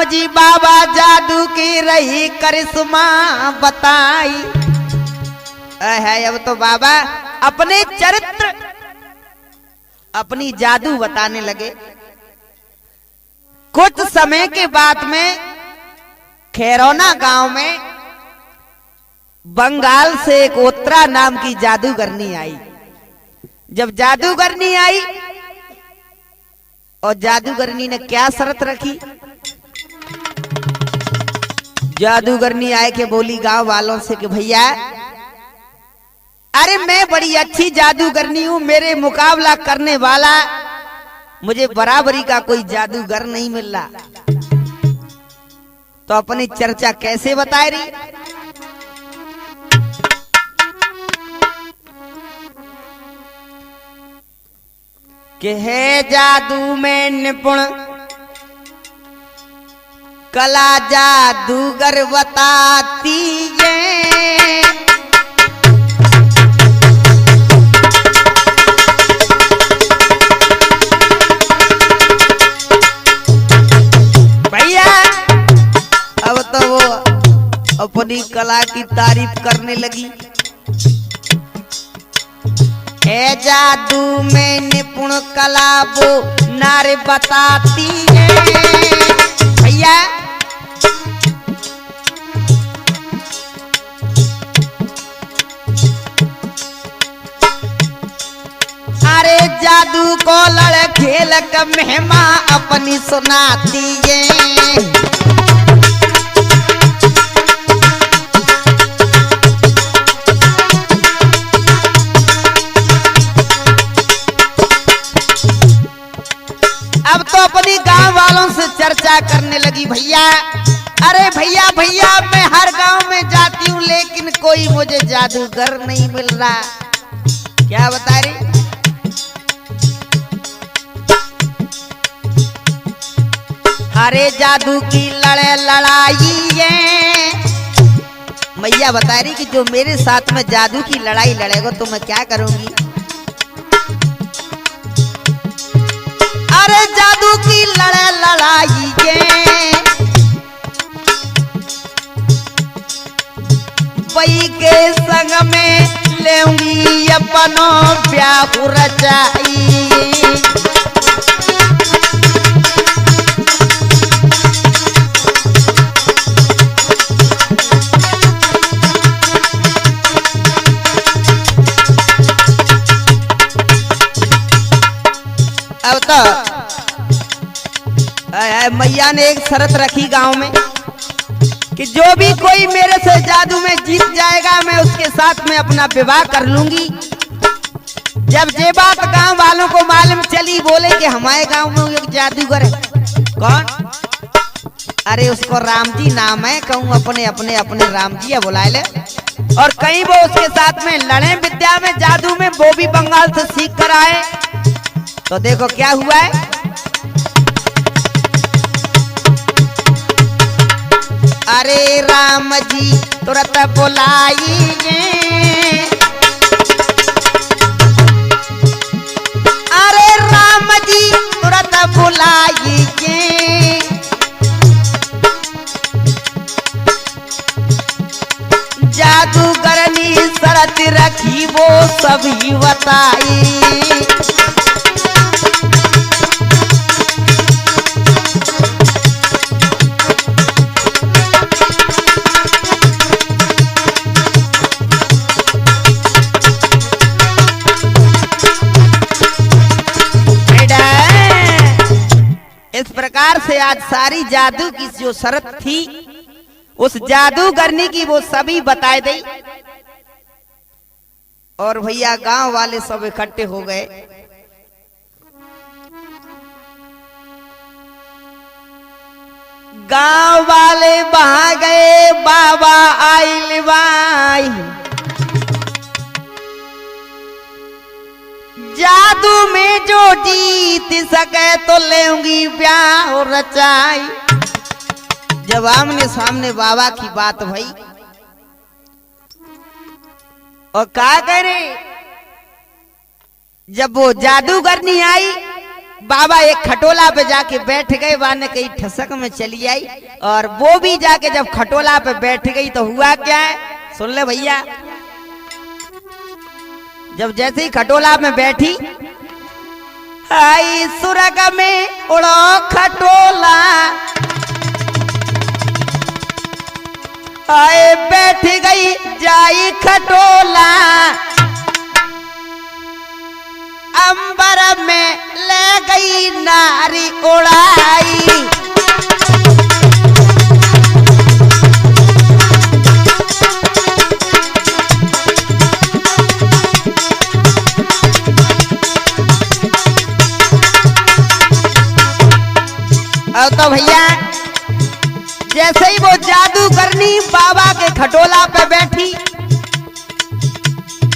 जी बाबा जादू की रही करिश्मा बताई है। अब तो बाबा अपने चरित्र अपनी जादू बताने लगे। कुछ समय के बाद में खैरौना गांव में बंगाल से एक उत्तरा नाम की जादूगरनी आई। जब जादूगरनी आई और जादूगरनी ने क्या शर्त रखी, जादूगरनी आए के बोली गांव वालों से कि भैया अरे मैं बड़ी अच्छी जादूगरनी हूं, मेरे मुकाबला करने वाला मुझे बराबरी का कोई जादूगर नहीं मिल रहा। तो अपनी चर्चा कैसे बताए रही, कि है जादू में निपुण कला जादूगर बताती है। भैया अब तो वो अपनी कला की तारीफ करने लगी। है जादू में निपुण कला वो नारे बताती है। भैया अरे जादू को लड़ खेल का महिमा अपनी सुनाती है। अब तो अपनी गांव वालों से चर्चा करने लगी। भैया अरे भैया भैया मैं हर गांव में जाती हूँ लेकिन कोई मुझे जादूगर नहीं मिल रहा। क्या बता रही, अरे जादू की लड़ाई है। मैया बता रही कि जो मेरे साथ में जादू की लड़ाई लड़ेगा तो मैं क्या करूंगी। अरे जादू की लड़ाई है, वही के संग में लेंगी अपनो ब्याह रचाई। अब तो मैया ने एक शर्त रखी गांव में कि जो भी कोई मेरे से जादू में जीत जाएगा मैं उसके साथ में अपना विवाह कर लूंगी। जब ये बात गांव वालों को मालूम चली, बोले कि हमारे गांव में एक जादूगर है। कौन? अरे उसको राम जी नाम है, कहूँ अपने अपने अपने राम जी बुला ले। और कहीं वो उसके साथ में लड़े विद्या में जादू में, वो भी बंगाल से सीख कर आए। तो देखो क्या हुआ है, अरे राम जी तुरंत बुलाइए, अरे राम जी तुरंत बुलाइए, जादूगरनी शरत रखी वो सभी बताई। इस प्रकार से आज सारी जादू की जो शर्त थी उस जादूगरनी की वो सभी बताई दी। और भैया गांव वाले सब इकट्ठे हो गए। गांव वाले वहां गए, बाबा आइल बाई, जादू में जो जीत सके तो लेंगी ब्याह रचाई। जब आमने सामने बाबा की बात भई और क्या करे, जब वो जादूगरनी आई बाबा एक खटोला पे जाके बैठ गए, वाने कहीं ठसक में चली आई, और वो भी जाके जब खटोला पे बैठ गई तो हुआ क्या है, सुन ले भैया। जब जैसे ही खटोला में बैठी, आई सुरग में उड़ो खटोला, आए बैठ गई जाई खटोला, अंबर में ले गई नारी उड़ाई। अब तो भैया जैसे ही वो जादू करनी बाबा के खटोला पे बैठी,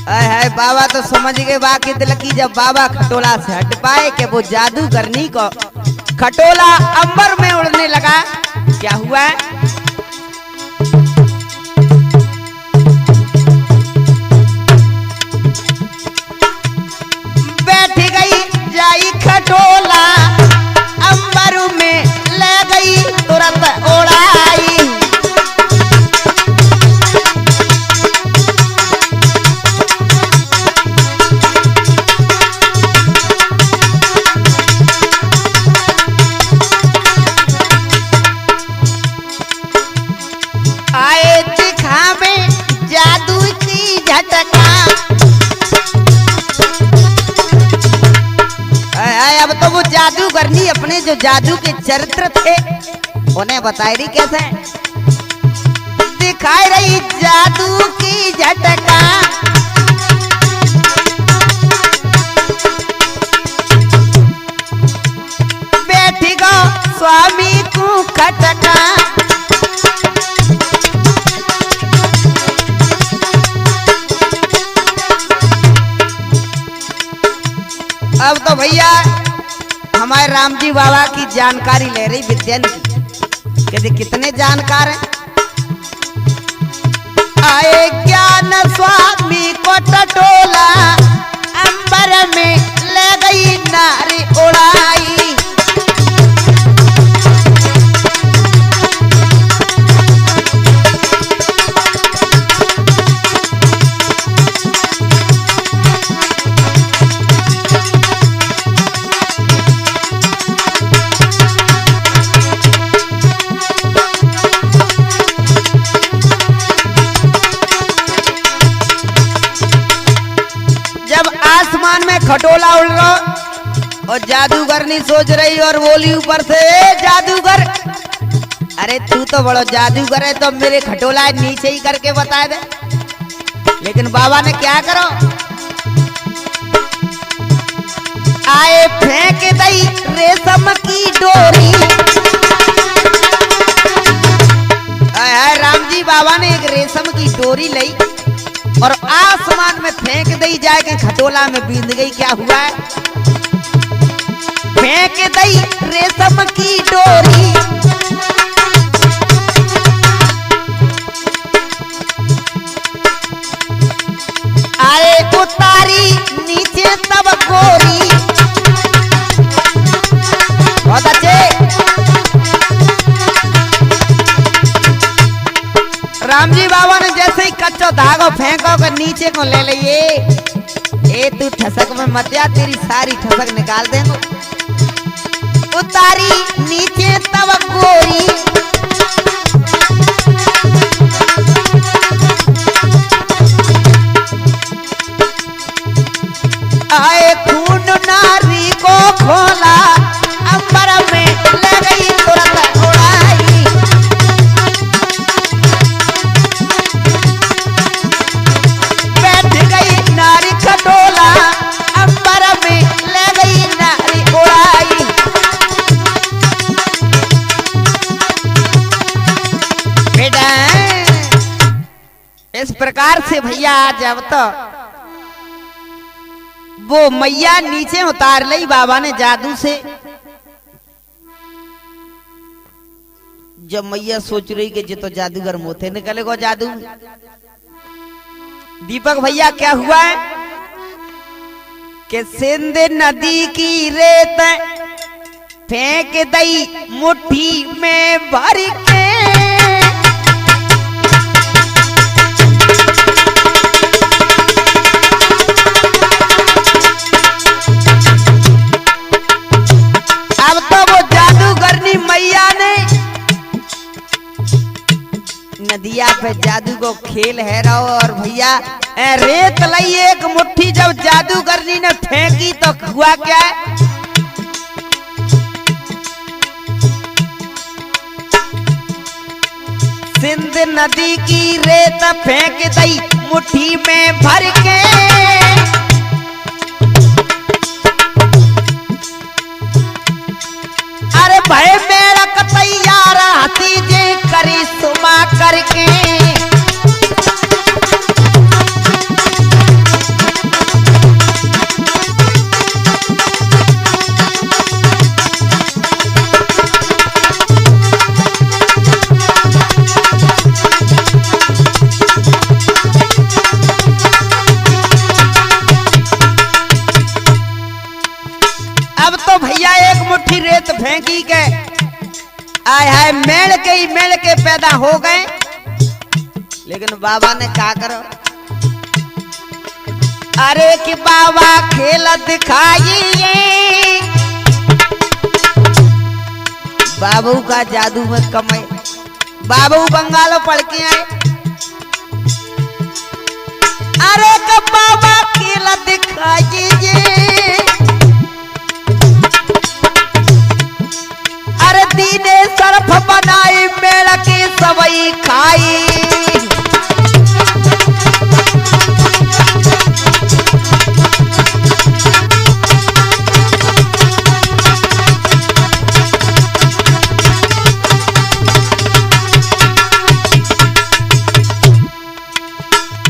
है बाबा तो समझ गए बाकी तिलकी, जब बाबा खटोला से हट पाए कि वो जादू करनी को खटोला अंबर में उड़ने लगा। क्या हुआ, बैठ गई जाई खटोला, अंबर में ले गई तुरंत उड़ाई। आए दिखावे जादू की झटका, अब तो वो जादू करनी अपने जो जादू के चरित्र थे उन्हें बताई रही, कैसे दिखाई रही जादू की झटका। बैठी गो स्वामी को खटका, अब तो भैया हमारे राम जी बाबा की जानकारी ले रही विद्यन की, कहते कितने जानकार हैं। आए ज्ञान स्वामी को टटोला, अंबर में ले गई नारी उड़ाई। आसमान में खटोला उड़ रहा और जादूगरनी सोच रही और बोली ऊपर से, जादूगर अरे तू तो बड़ा जादूगर है, तो मेरे खटोला नीचे ही करके बता दे। लेकिन बाबा ने क्या करो, आए फेंक दई रेशम की डोरी। राम जी बाबा ने एक रेशम की डोरी ली और आसमान में फेंक दी, जाके खटोला में बींद गई। क्या हुआ है, फेंक दी रेशम की डोरी, आए उतारी नीचे तब गोरी। बहुत अच्छे, राम जी बाबा ने जैसे ही कच्चो धागो फेंको कर नीचे को ले लिए, ए तू ठसक में मत जा, तेरी सारी ठसक निकाल देंगे। उतारी नीचे तब गोरी, आए खून नारी को खोला, अंबर में ले गई तुरंत उड़ाई। बैठ गई नारी खटोला, अंबर में ले गई नारी उड़ाई। बेटा इस प्रकार से भैया जब तो वो मैया नीचे उतार ली बाबा ने जादू से। जब मैया सोच रही कि तो जादूगर मोथे निकलेगा जादू। दीपक भैया क्या हुआ है कि सिंध नदी की रेत फेंक दई मुट्ठी में भर के। अब तो वो जादूगरनी मैया ने नदिया पे जादू को खेल है रहो। और भैया रेत लाई एक मुट्ठी जब जादूगरनी ने फेंकी तो हुआ क्या है, सिंध नदी की रेत फेंक दई मुट्ठी में भर के। अरे भय मेरक तैयार हाथी जे करी सुमा करके। अब तो भैया एक मुट्ठी रेत फेंकी के आय हाय मेल के पैदा हो गए। लेकिन बाबा ने क्या करो, अरे कि बाबा खेल दिखाइए। बाबू का जादू में कमाए, बाबू बंगालो पढ़ के आए। अरे कि बाबा खेल दिखाइए, अरे दीने सरफ बनाई मेड़ की सवई खाई।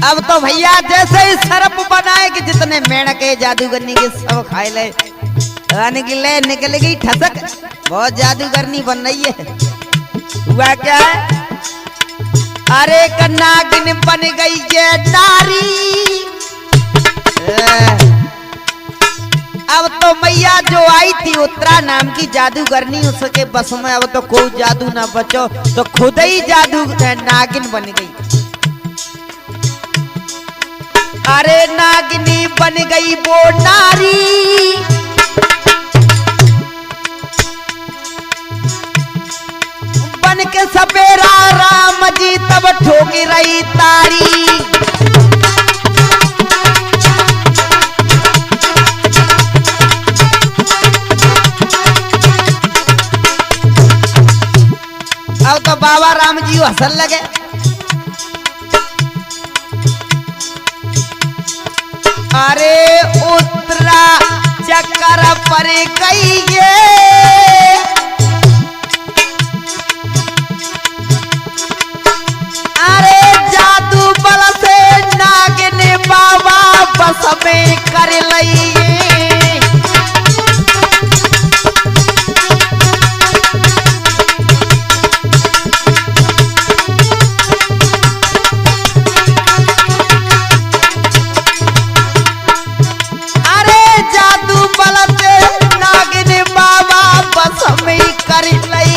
अब तो भैया जैसे ही सरफ बनाए कि जितने मेड़ के जादूगरनी के सब खाए ले, निकल गई ठसक। बहुत जादूगरनी बन रही है। हुआ क्या है, अरे नागिन बन गई ये नारी। अब तो मैया जो आई थी उत्तरा नाम की जादूगरनी, उसके बस में अब तो कोई जादू ना बचो, तो खुद ही जादू नागिन बन गई। अरे नागिनी बन गई वो नारी, बन के सपेरा राम जी तब ठोकी रही तारी। अब तो बाबा राम जी हंसन लगे। अरे उत्तरा चक्कर पर गई ये, अरे जादू बल से नागिन बाबा बस में कर लई। अरे जादू बल से नागिन बाबा बस में कर लई।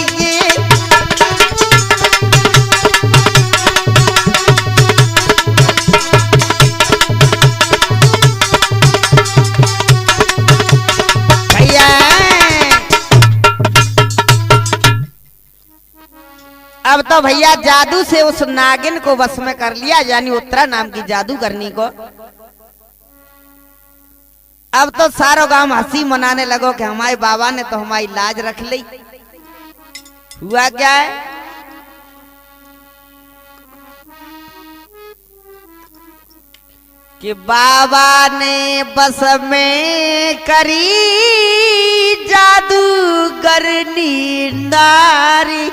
अब तो भैया जादू से उस नागिन को बस में कर लिया, यानी उत्तरा नाम की जादूगरनी को। अब तो सारो गांव हंसी मनाने लगो कि हमारे बाबा ने तो हमारी लाज रख ली। हुआ क्या है, कि बाबा ने बस में करी जादूगरनी नारी।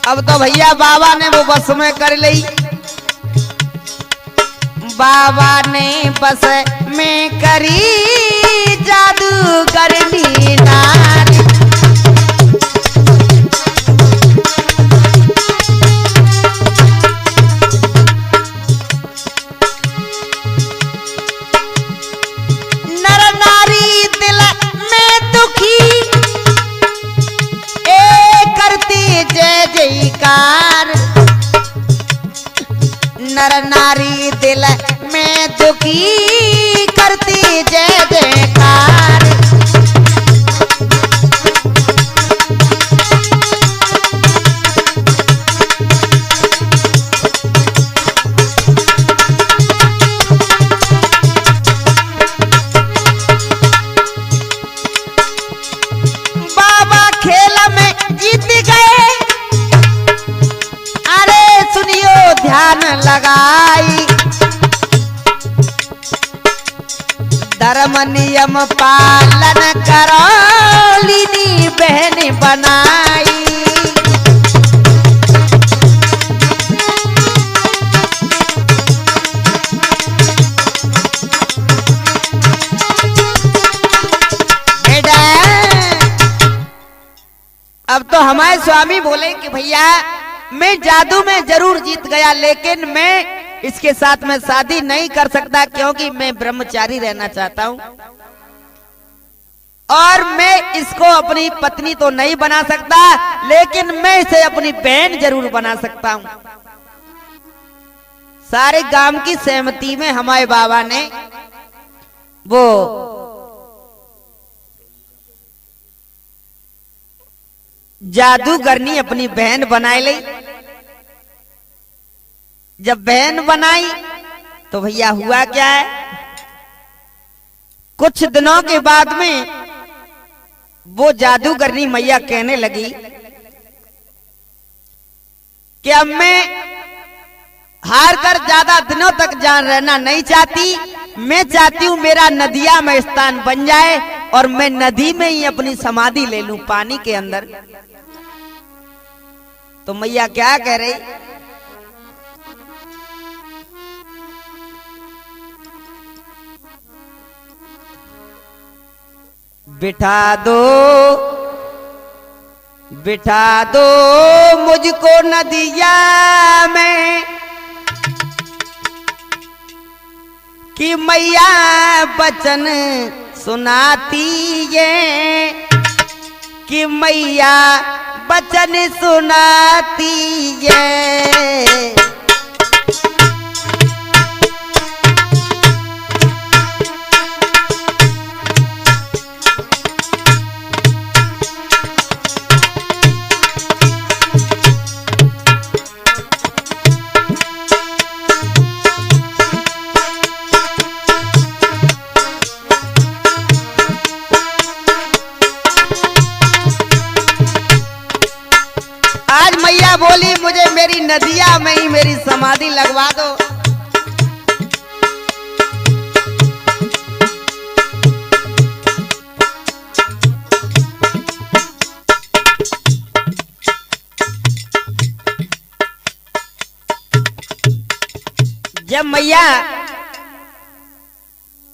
अब तो भैया बाबा ने वो बस में कर ली। बाबा ने बस में करी जादूगरनी नारी। नर नारी दिल में दुखी करती जय जयकार। नर नारी दिल में दुखी करती जय जयकार। बाबा खेल में जीत गए, अरे सुनियो ध्यान लगाई। धर्म नियम पालन करो लीनी बहन बनाई। अब तो हमारे स्वामी बोले कि भैया मैं जादू में जरूर जीत गया, लेकिन मैं इसके साथ में शादी नहीं कर सकता क्योंकि मैं ब्रह्मचारी रहना चाहता हूं और मैं इसको अपनी पत्नी तो नहीं बना सकता, लेकिन मैं इसे अपनी बहन जरूर बना सकता हूं। सारे गांव की सहमति में हमारे बाबा ने वो जादूगरनी अपनी बहन बनाई ली। जब बहन बनाई तो भैया हुआ क्या है, कुछ दिनों के बाद में वो जादूगरनी मैया कहने लगी कि अब मैं हार कर ज्यादा दिनों तक जान रहना नहीं चाहती। मैं चाहती हूं मेरा नदिया में स्थान बन जाए और मैं नदी में ही अपनी समाधि ले लूं, पानी के अंदर। तो मैया क्या कह रही, बिठा दो मुझको नदिया में कि मैया बचन सुनाती है, कि मैया बचन सुनाती है। मैया बोली मुझे मेरी नदिया में ही मेरी समाधि लगवा दो। जब मैया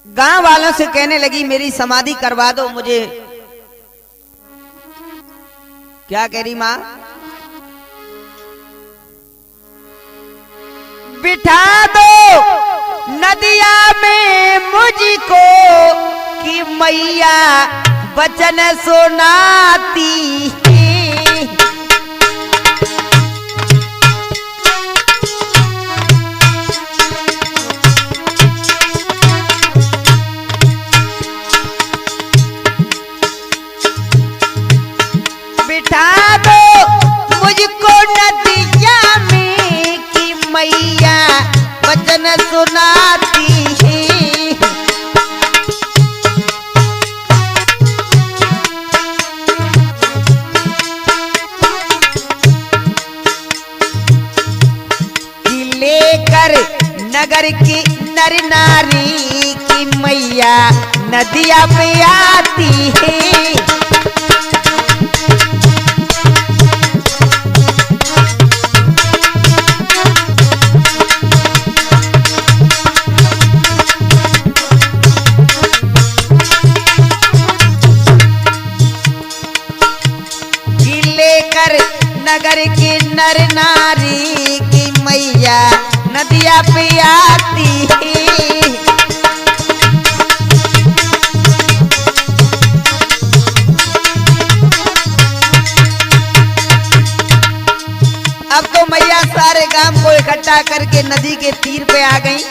गांव वालों से कहने लगी मेरी समाधि करवा दो मुझे, क्या कह रही मां, बिठा दो नदिया में मुझको कि मैया वचन सुनाती है। बिठा दो मुझको नदिया में कि मैया वचन सुनाती है। लेकर नगर की नर नारी की मैया नदिया पे आती है। नगर के नर नारी की मैया नदिया पे आती है। अब तो मैया सारे गांव को इकट्ठा करके नदी के तीर पे आ गई।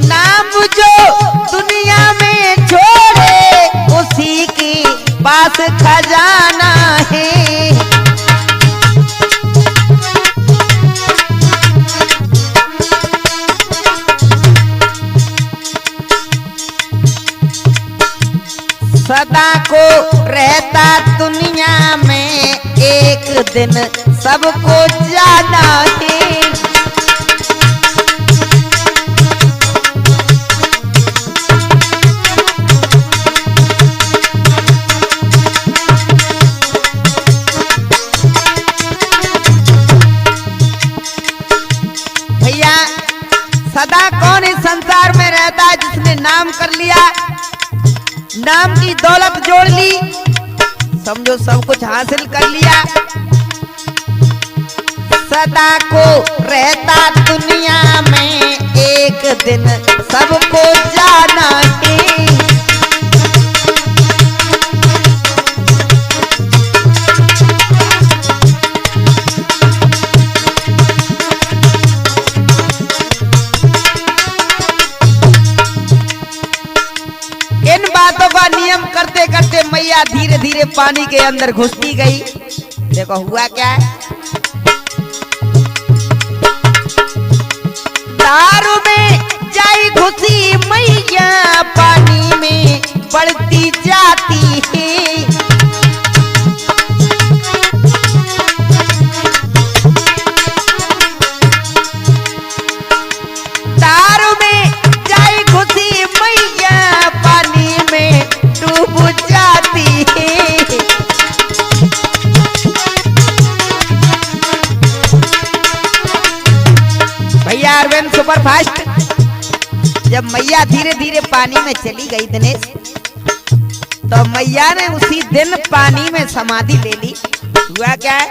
नाम जो दुनिया में छोड़े उसी के पास खजाना है। सदा को रहता दुनिया में एक दिन सबको जाना है। सदा कौन इस संसार में रहता है जिसने नाम कर लिया, नाम की दौलत जोड़ ली, समझो सब कुछ हासिल कर लिया। सदा को रहता दुनिया में एक दिन सबको जाना है। बातों का नियम करते करते मैया धीरे धीरे पानी के अंदर घुसती गई। देखो हुआ क्या है, दारू में जाई घुसी मैया पानी में बढ़ती जाती है। दारू में जाई घुसी मैया पानी में डूब जाती है। भैया अरविंद सुपर फास्ट, जब मैया धीरे धीरे पानी में चली गई दिनेश, तो मैया ने उसी दिन पानी में समाधि ले ली। हुआ क्या है,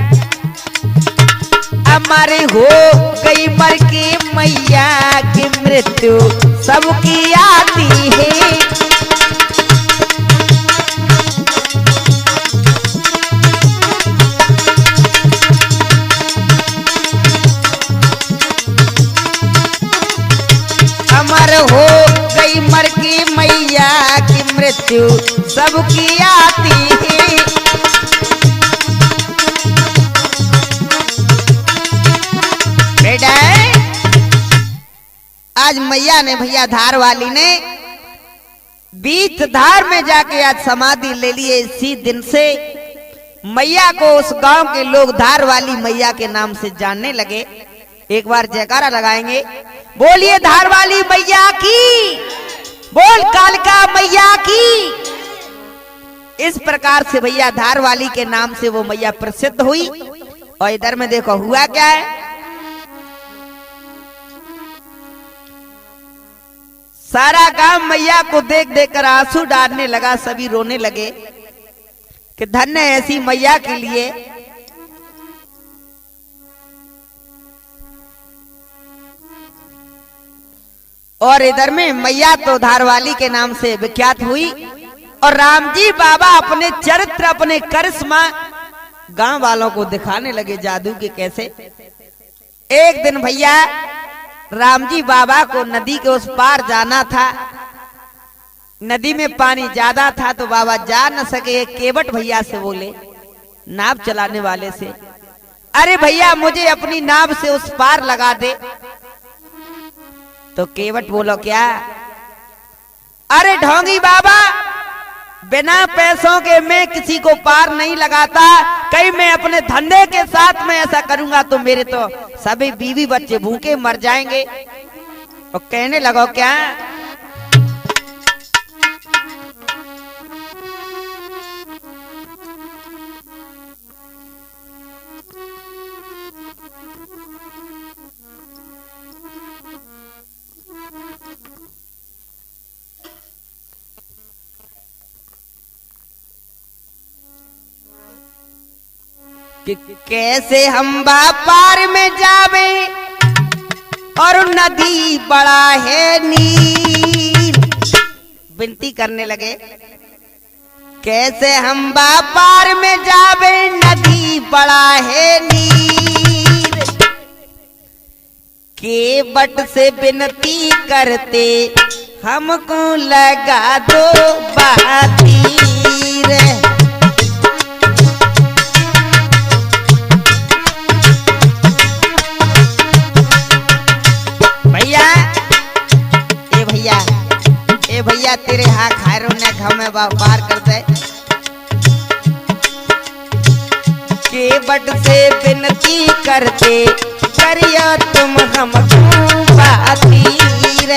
हमारे हो गई मर के मैया की मृत्यु सबकी आती है। अमर हो गई मर की मैया की मृत्यु सबकी आती है। बेटा आज मैया ने, भैया धार वाली ने बीच धार में जाके आज समाधि ले लिए। इसी दिन से मैया को उस गांव के लोग धार वाली मैया के नाम से जानने लगे। एक बार जयकारा लगाएंगे, बोलिए धार वाली मैया की, बोल कालिका मैया की। इस प्रकार से भैया धार वाली के नाम से वो मैया प्रसिद्ध हुई। और इधर में देखो हुआ क्या है, सारा गांव मैया को देख देख कर आंसू डालने लगा। सभी रोने लगे कि धन्य ऐसी मैया के लिए। और इधर में मैया तो धारवाली के नाम से विख्यात हुई। और रामजी बाबा अपने चरित्र, अपने करिश्मा गांव वालों को दिखाने लगे जादू के कैसे। एक दिन भैया रामजी बाबा को नदी के उस पार जाना था। नदी में पानी ज्यादा था तो बाबा जा न सके। केवट भैया से बोले, नाव चलाने वाले से, अरे भैया मुझे अपनी नाव से उस पार लगा दे। तो केवट बोलो क्या, अरे ढोंगी बाबा बिना पैसों के मैं किसी को पार नहीं लगाता। कहीं मैं अपने धंधे के साथ में ऐसा करूंगा तो मेरे तो सभी बीवी बच्चे भूखे मर जाएंगे। और कहने लगो क्या, कि कैसे हम पार में जावे और नदी बड़ा है नीर। विनती करने लगे कैसे हम पार में जावे नदी बड़ा है नीर। केवट से विनती करते हमको लगा दो बातीर। भैया तेरे हाँ खायरों ने हमें पार कर दे। केवट से विनती करते करियो तुम हमको बातीर।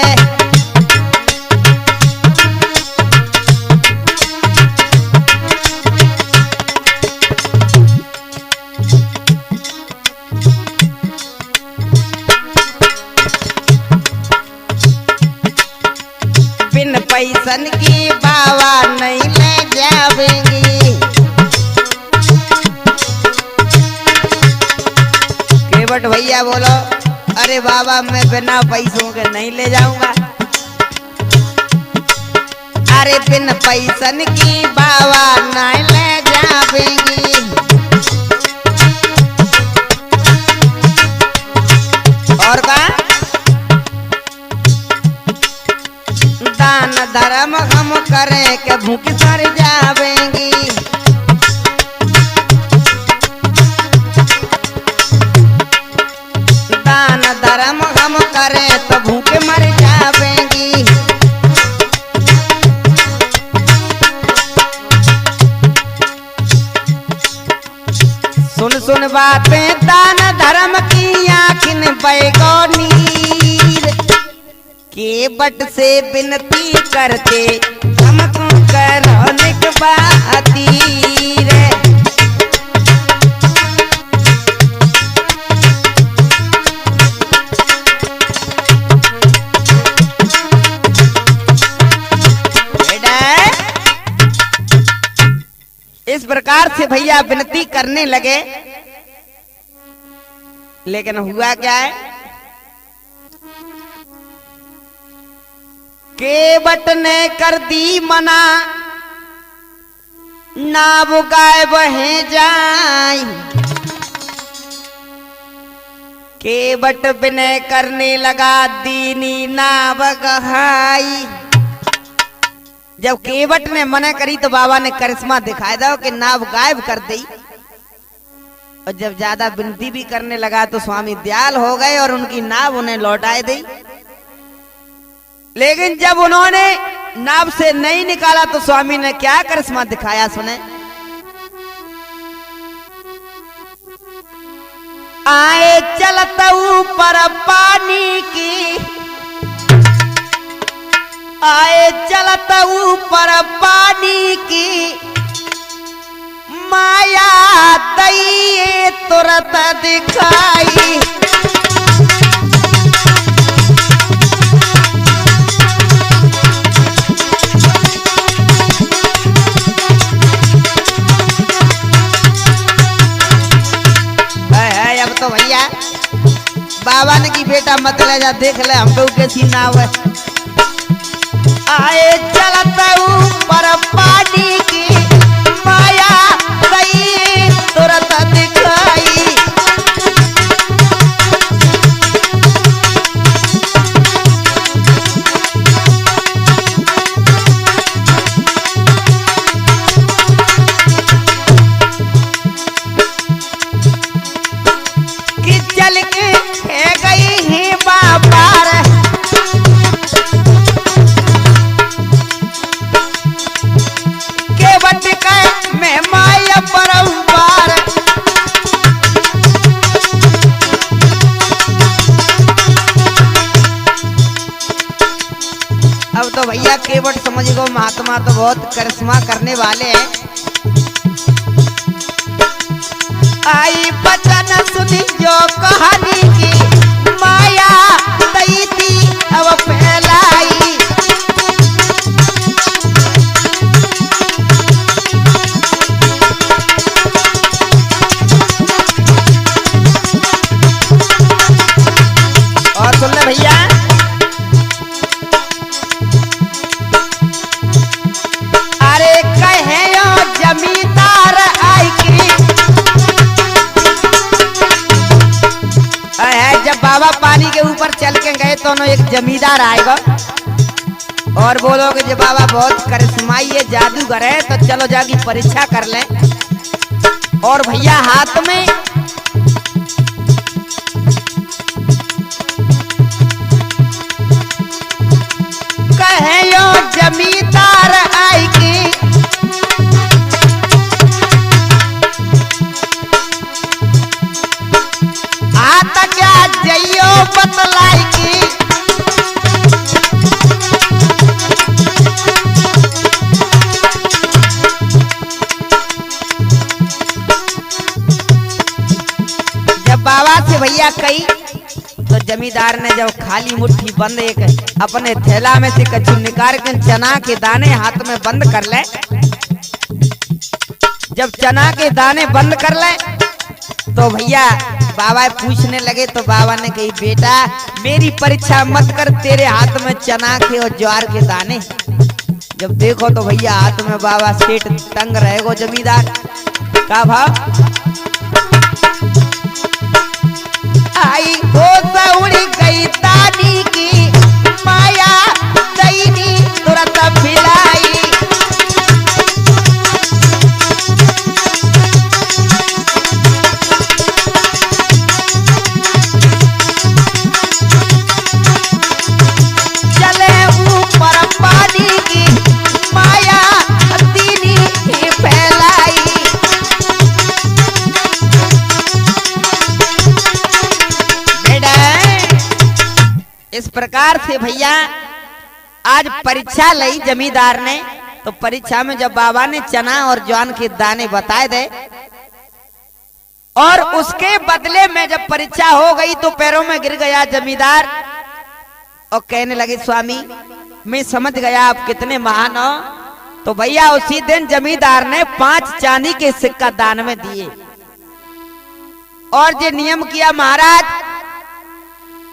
बिन पैसन की बाबा नहीं ले जावेंगी। केवट भैया बोलो अरे बाबा मैं बिना पैसों के नहीं ले जाऊंगा। अरे बिन पैसन की बाबा नहीं ले जावेंगी। और का दान धर्म हम करें के भूख सर जावेंगी। दान धर्म हम करें तो भूखे मर जावेंगी। सुन सुन बातें दान धर्म की आँखिन बैगोनी। केवट से विनती करते हमको करने के बातीर। इस प्रकार से भैया विनती करने लगे, लेकिन हुआ क्या है केवट ने कर दी मना नाव गायब है जाई। केवट विनय करने लगा दीनी नाव गहाई। जब केवट ने मना करी तो बाबा ने करिश्मा दिखाया दो कि नाव गायब कर दी। और जब ज्यादा विनती भी करने लगा तो स्वामी दयाल हो गए और उनकी नाव उन्हें लौटाए दी। लेकिन जब उन्होंने नाव से नहीं निकाला तो स्वामी ने क्या करिश्मा दिखाया सुने। आए चलता ऊपर पानी की, आए चलता ऊपर पानी की, माया दई तुरंत दिखाई। अब तो भैया बाबा ने की बेटा मत ले जा, देख ले हम लोग कैसी नाव है। आए चलता ऊपर पानी की, माया गई तुरंत दिखाई। कि चल के है गई है बाबार, मैं माया परम्पार। अब तो भैया केवट समझ गो महात्मा तो बहुत करिश्मा करने वाले हैं। आई बचन सुनी जो कहानी की, माया दई थी अब फैलाई। तो न एक जमींदार आएगा और बोलोगे जे बाबा बहुत करिश्माई है, जादूगर है, तो चलो जाके परीक्षा कर ले। और भैया हाथ में कहे यो जमींदार आई की आता क्या जइयो बतलाई की बाबा से भैया कही तो जमींदार ने जब खाली मुट्ठी बंद एक अपने थैला में से कछु निकाल के चना के दाने हाथ में बंद कर ले। जब चना के दाने बंद कर ले तो भैया बाबा पूछने लगे, तो बाबा ने कही बेटा मेरी परीक्षा मत कर, तेरे हाथ में चना के और ज्वार के दाने। जब देखो तो भैया हाथ में बाबा सेठ तंग रहेगो जमींदार का भाव आई हो उड़ी गई दानी की माया दैनी तुरंत फिलाई। चले ऊपर पानी की माया दीनी फैलाई। इस प्रकार से भैया आज परीक्षा ली जमींदार ने, तो परीक्षा में जब बाबा ने चना और ज्वार के दाने बताए दे और उसके बदले में जब परीक्षा हो गई तो पैरों में गिर गया जमींदार और कहने लगे स्वामी मैं समझ गया आप कितने महान हो। तो भैया उसी दिन जमींदार ने 5 चांदी के सिक्का दान में दिए और ये नियम किया महाराज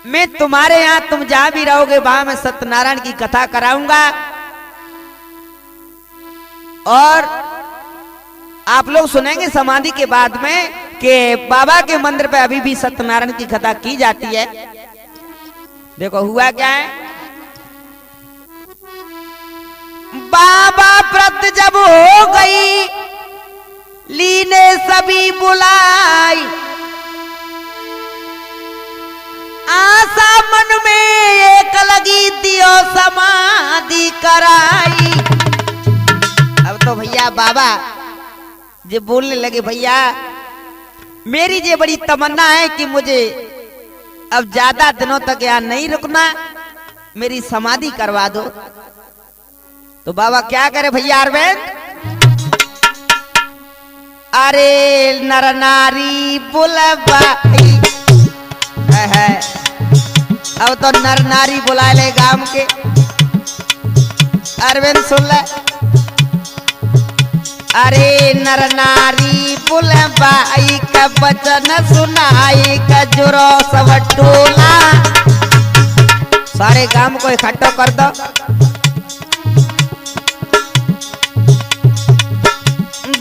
मैं तुम्हारे यहां तुम जहां भी रहोगे वहां मैं सत्यनारायण की कथा कराऊंगा और आप लोग सुनेंगे समाधि के बाद में कि बाबा के मंदिर पे अभी भी सत्यनारायण की कथा की जाती है। देखो हुआ क्या है, बाबा व्रत जब हो गई लीने सभी बुलाई, आशा मन में एक लगी दियो समाधि कराई। अब तो भैया बाबा जे बोलने लगे भैया मेरी जे बड़ी तमन्ना है कि मुझे अब ज्यादा दिनों तक यहाँ नहीं रुकना, मेरी समाधि करवा दो। तो बाबा क्या करे भैया अरविंद, अरे नर नारी बुलवाई है, अब तो नर नारी बुला ले गांव के। अरविंद सुन ले, अरे नर नारी बुलवाई का वचन सुनाई का जुरो सब टोला, सारे गांव को इकट्ठा कर दो।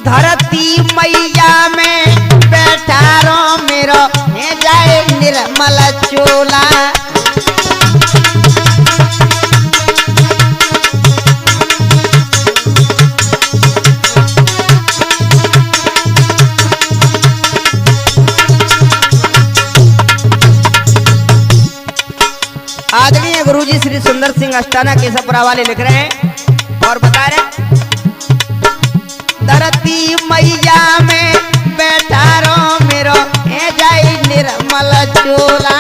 धरती मैया में बैठा रो मेरो है जाए निर्मल चोला, आदरणीय गुरुजी श्री सुंदर सिंह अष्टाना केशवपुरा वाले लिख रहे हैं और बता रहे धरती मैया में बैठा रो मेरो है जाए निर्मल चोला,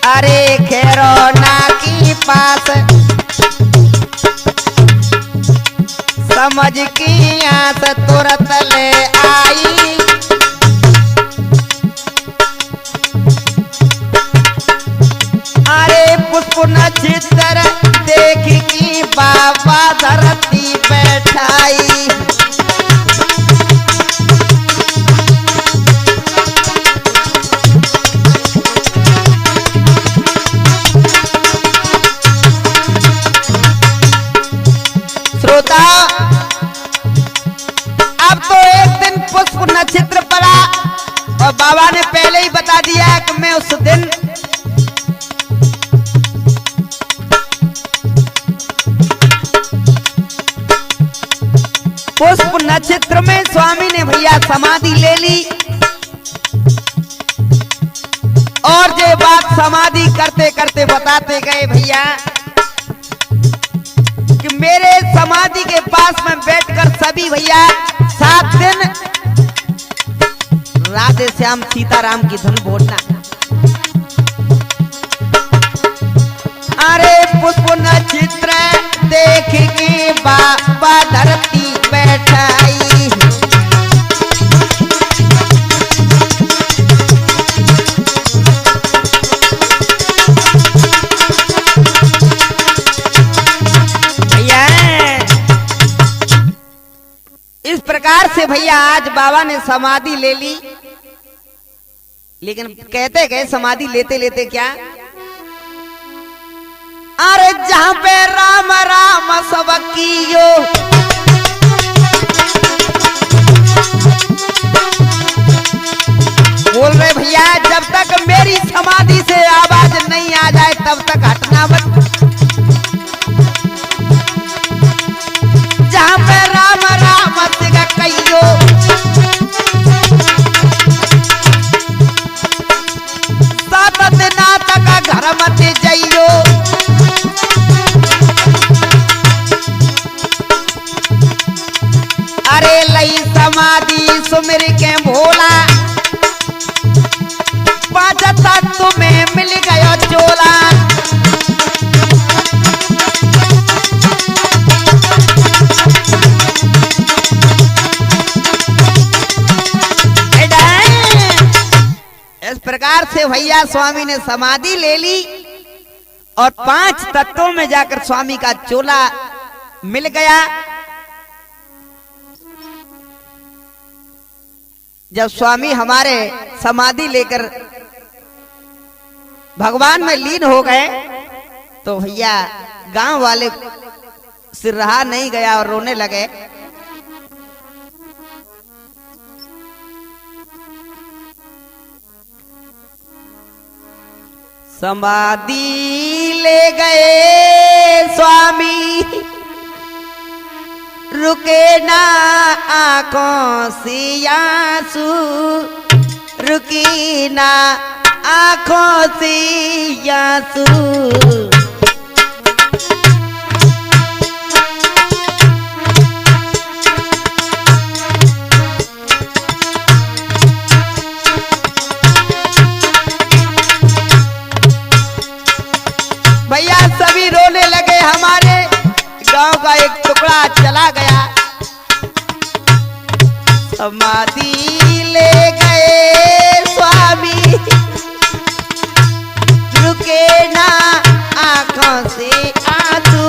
अरे खेरो ना की पास समझ की आस तुरंत ले आई, अरे पुष्प नक्षत्र देख की बाबा धरती बैठाई, श्रोता स्वामी ने भैया समाधि ले ली और ये बात समाधि करते करते बताते गए भैया कि मेरे समाधि के पास में बैठकर सभी भैया 7 दिन राधे श्याम सीताराम की धुन बोलना। अरे पुष्प नक्षत्र देख के बाबा धरती बैठाई, भैया इस प्रकार से भैया आज बाबा ने समाधि ले ली। लेकिन कहते गए समाधि लेते लेते क्या, अरे जहां पे राम राम सब कियो, बोल रहे भैया जब तक मेरी समाधि से आवाज नहीं आ जाए तब तक हटना मत। जहां पे राम राम से कहियो, सात नाथ का घर मत जाइयो, अरे लई समाधि सुमिर के भोला, पाँच तुम्हें मिल गयो चोला। इस प्रकार से भैया स्वामी ने समाधि ले ली और 5 तत्वों में जाकर स्वामी का चोला मिल गया। जब स्वामी हमारे समाधि लेकर भगवान में लीन हो गए तो भैया गांव वाले से रहा नहीं गया और रोने लगे। समाधि ले गए स्वामी, रुके ना आंखों से आंसू, रुकी ना आंखों से आंसू। भैया सभी रोने लगे, हमारे गांव का एक टुकड़ा चला गया। समाधि ले गए स्वामी, रुके ना आंखों से आंसू,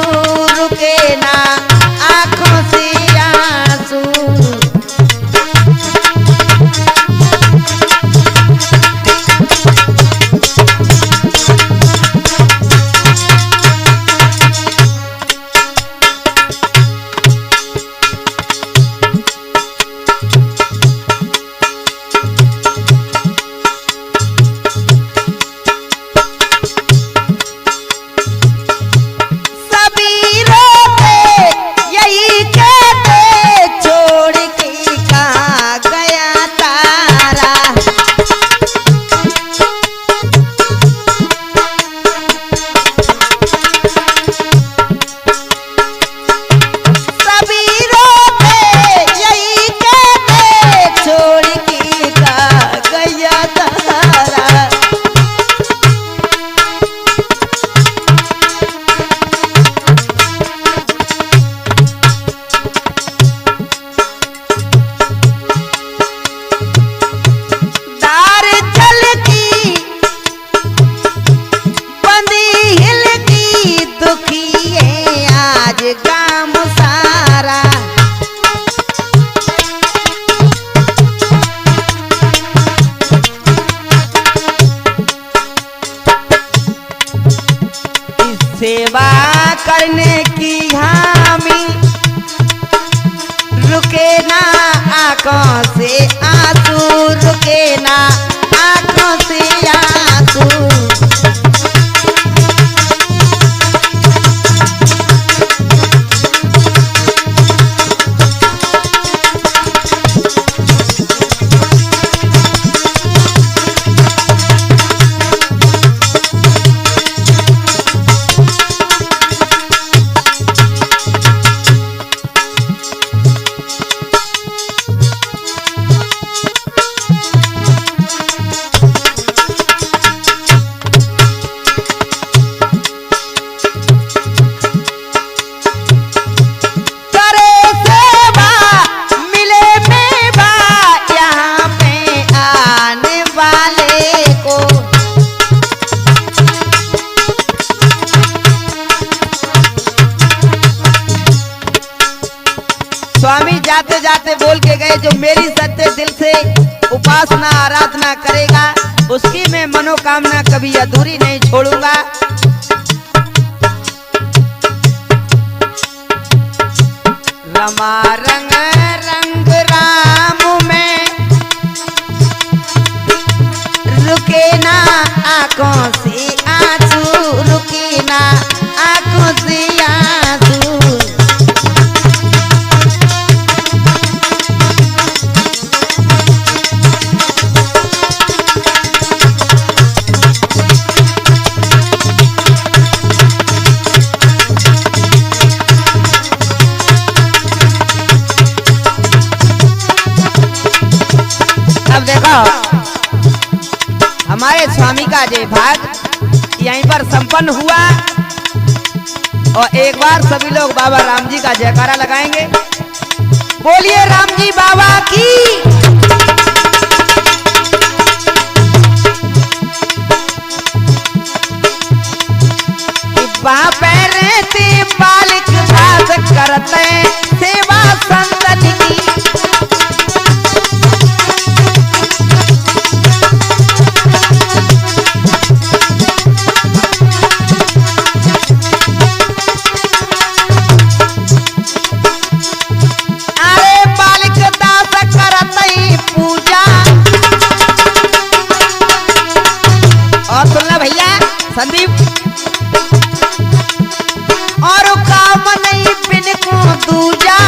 रुके ना आंखों से आंसू। सेवा करने की हामी, रुके ना आंखों से आंसू, रुके ना आंखों से आंसू। जाते जाते बोल के गए, जो मेरी सच्चे दिल से उपासना आराधना करेगा उसकी मैं मनोकामना कभी अधूरी नहीं छोड़ूंगा। रमा रंग रंग राम में रुके ना आंखों से आंसू, रुके ना आंखों से आंसू। अब देखो हमारे स्वामी का जय भाग यहीं पर संपन्न हुआ और एक बार सभी लोग बाबा राम जी का जयकारा लगाएंगे। बोलिए राम जी बाबा की। पैरे ते बालिक दास करते सेवा संतन की। संदीप और काम नहीं बिन को दूजा।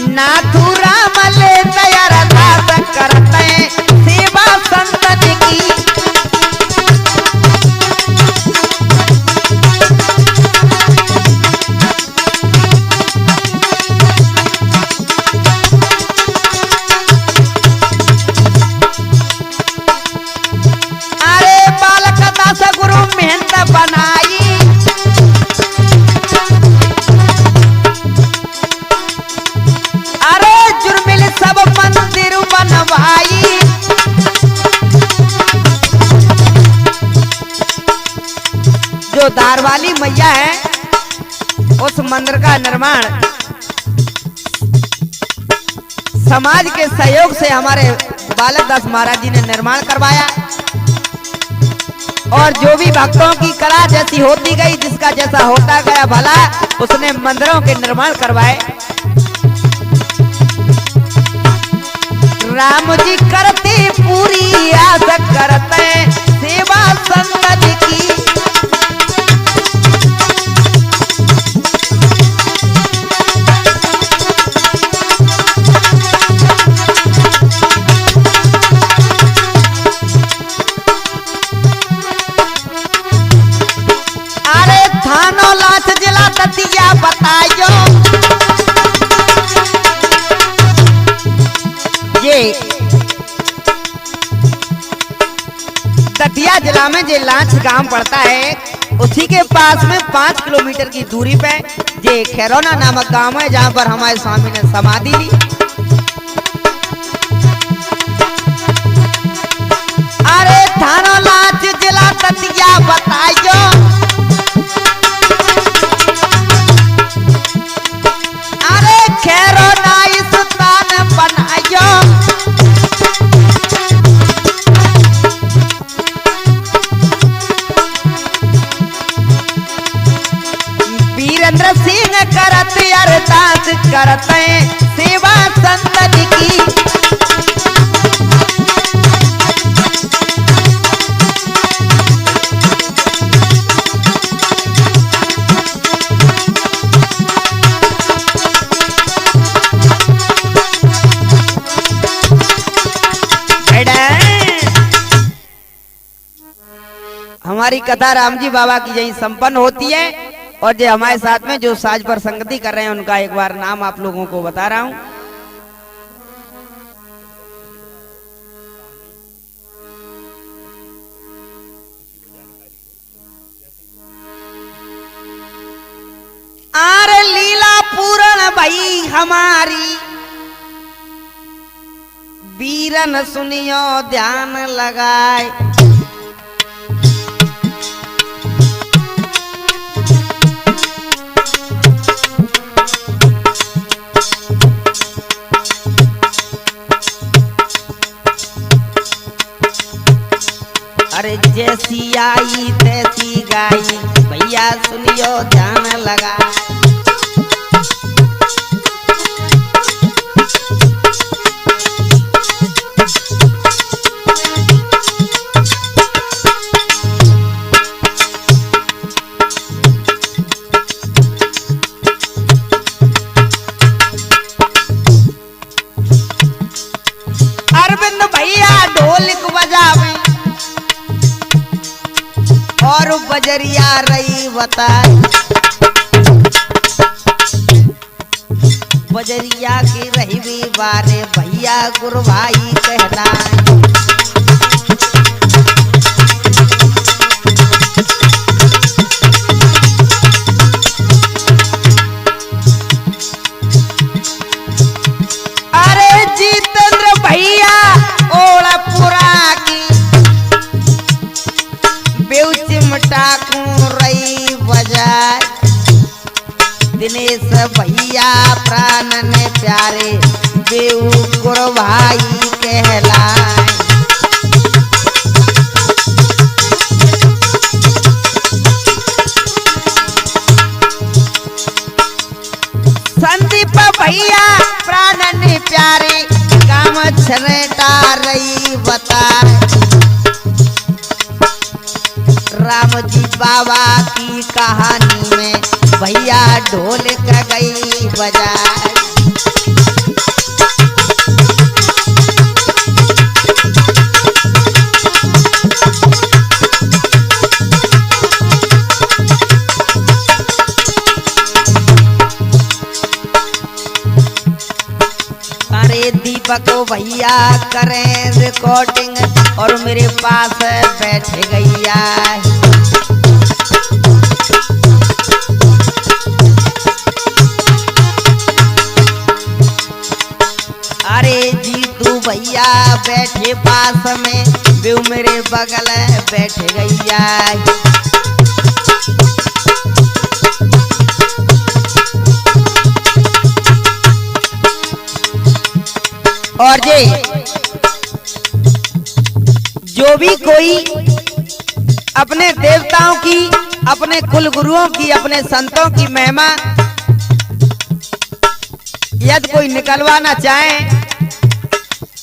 नाथुरा मले तैयार दास करते सेवा संतन की। बनाई अरे जुर्मिल सब मंदिर बनवाई। जो धार वाली मैया है उस मंदिर का निर्माण समाज के सहयोग से हमारे बालक दास महाराज जी ने निर्माण करवाया और जो भी भक्तों की कला जैसी होती गई, जिसका जैसा होता गया भला, उसने मंदिरों के निर्माण करवाए। राम जी करते पूरी आस करते सेवा संतन की। जिला दतिया बतायो ये दतिया जिला में जे लांच गांव पड़ता है उसी के पास में 5 किलोमीटर की दूरी पे ये खैरौना नामक गांव है, जहां पर हमारे स्वामी ने समाधि ली। अरे थानो लांच जिला दतिया बतायो वीरेंद्र सिंह करते अरदास करते सेवा संतन की। हमारी कथा राम जी बाबा की यही संपन्न होती है और जो हमारे साथ में जो साज पर संगति कर रहे हैं उनका एक बार नाम आप लोगों को बता रहा हूं। आर लीला पूर्ण भई हमारी वीरन सुनियो ध्यान लगाए। अरे जैसी आई तैसी गाई, भैया सुनियो ध्यान लगा। अरविंद भैया ढोलक बजावे और बजरिया रही बताए, बजरिया की रही भी बारे भैया गुरु भाई कहलाए। अरे जितेंद्र भैया ओड़ापुरा की बेउचिमटाकू रही बजाय, दिनेश भैया प्राण ने प्यारे बेऊ गुरु भाई कहलाए। संदीप भैया प्राण ने प्यारे काम छनेटा रही बताए, राम जी बाबा की कहानी में भैया ढोलक गई बजाए। अरे दीपक भैया करें रिकॉर्डिंग और मेरे पास बैठ गैया। अरे जीतू भैया बैठे पास में, बेऊ मेरे बगल बैठ गैया। और जो भी कोई अपने देवताओं की, अपने कुल गुरुओं की, अपने संतों की महिमा यदि कोई निकलवाना चाहे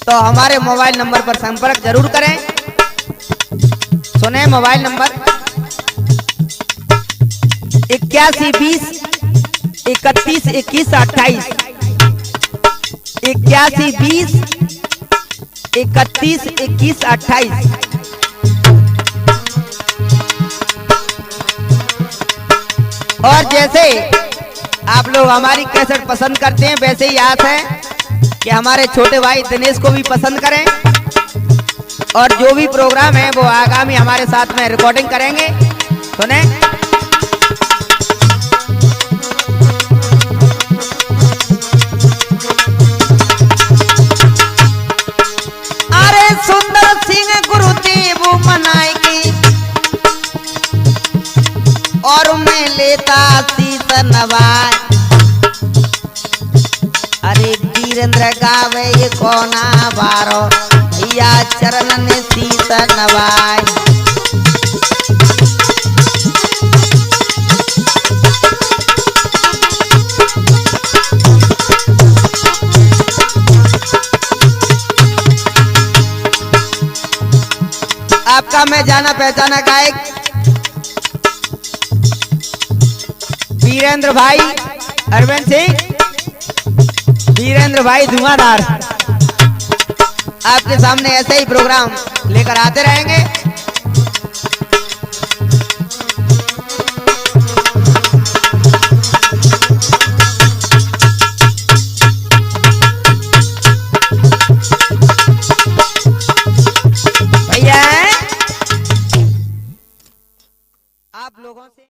तो हमारे मोबाइल नंबर पर संपर्क जरूर करें। सुने मोबाइल नंबर 8120 31 21 28, 8120 31 21 28। और जैसे आप लोग हमारी कैसेट पसंद करते हैं, वैसे ही आस है कि हमारे छोटे भाई दिनेश को भी पसंद करें और जो भी प्रोग्राम है वो आगामी हमारे साथ में रिकॉर्डिंग करेंगे। सुने अरे सुंदर सिंह गुरुदेव मनाएगी और मैं लेता शीश नवाए। अरे वीरेंद्र गावे ये कोना बारो भैया चरण ने शीश नवाए। आपका मैं जाना पहचाना गायक वीरेंद्र भाई अरविंद सिंह, वीरेंद्र भाई धुआंधार आपके सामने ऐसे ही प्रोग्राम लेकर आते रहेंगे। भैया आप लोगों से